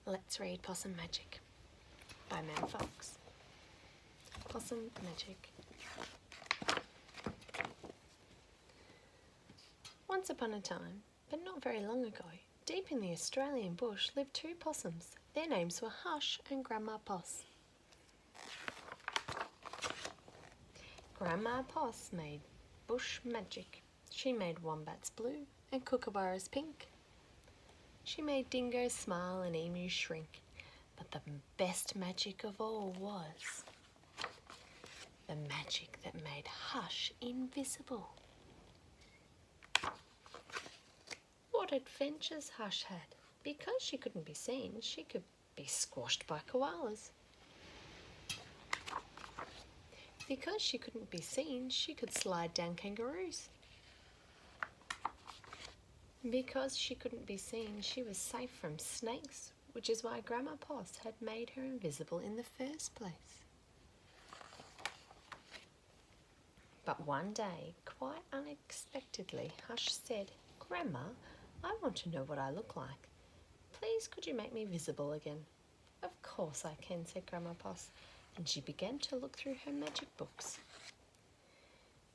Let's read Possum Magic by Mem Fox. Possum Magic. Once upon a time, but not very long ago, deep in the Australian bush lived two possums. Their names were Hush and Grandma Poss. Grandma Poss made bush magic. She made wombats blue and kookaburras pink. She made dingoes smile and emus shrink. But the best magic of all was the magic that made Hush invisible. What adventures Hush had! Because she couldn't be seen, she could be squashed by koalas. Because she couldn't be seen, she could slide down kangaroos. Because she couldn't be seen, she was safe from snakes, which is why Grandma Poss had made her invisible in the first place. But one day, quite unexpectedly, Hush said, "Grandma, I want to know what I look like. Please, could you make me visible again?" "Of course I can," said Grandma Poss, and she began to look through her magic books.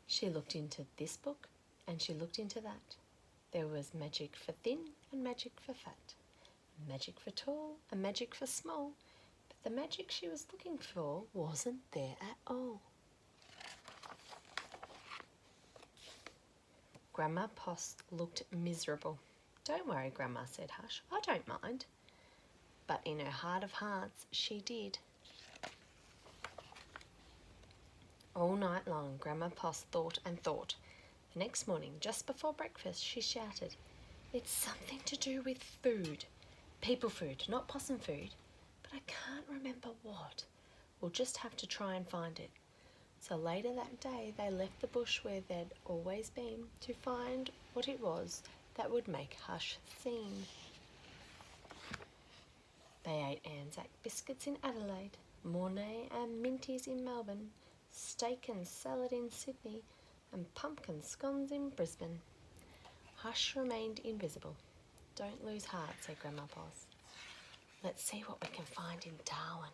She looked into this book and she looked into that. There was magic for thin and magic for fat, magic for tall and magic for small, but the magic she was looking for wasn't there at all. Grandma Poss looked miserable. "Don't worry, Grandma," said Hush. "I don't mind." But in her heart of hearts, she did. All night long, Grandma Poss thought and thought. The next morning, just before breakfast, she shouted, "It's something to do with food. People food, not possum food. But I can't remember what. We'll just have to try and find it." So later that day, they left the bush where they'd always been to find what it was that would make Hush seen. They ate Anzac biscuits in Adelaide, Mornay and Minties in Melbourne, steak and salad in Sydney, and pumpkin scones in Brisbane. Hush remained invisible. "Don't lose heart," said Grandma Poss. "Let's see what we can find in Darwin."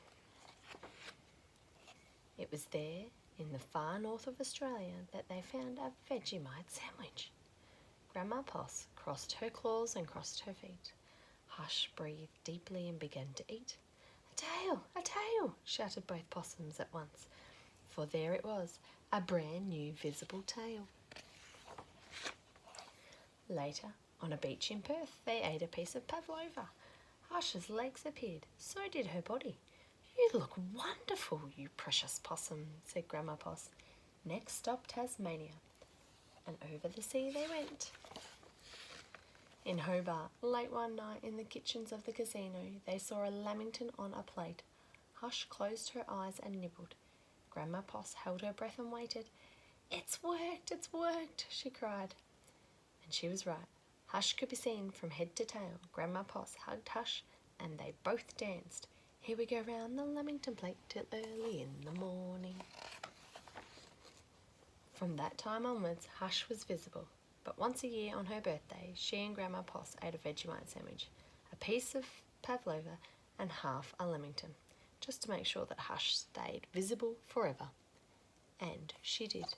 It was there, in the far north of Australia, that they found a Vegemite sandwich. Grandma Poss crossed her claws and crossed her feet. Hush breathed deeply and began to eat. "A tail! A tail!" shouted both possums at once, for there it was, a brand new visible tail. Later, on a beach in Perth, they ate a piece of pavlova. Hush's legs appeared, so did her body. "You look wonderful, you precious possum," said Grandma Poss. Next stop Tasmania, and over the sea they went. In Hobart, late one night in the kitchens of the casino, they saw a lamington on a plate. Hush closed her eyes and nibbled. Grandma Poss held her breath and waited. "It's worked, it's worked," she cried. And she was right. Hush could be seen from head to tail. Grandma Poss hugged Hush and they both danced. "Here we go round the lamington plate till early in the morning." From that time onwards, Hush was visible. But once a year on her birthday, she and Grandma Poss ate a Vegemite sandwich, a piece of pavlova and half a lamington, just to make sure that Hush stayed visible forever. And she did.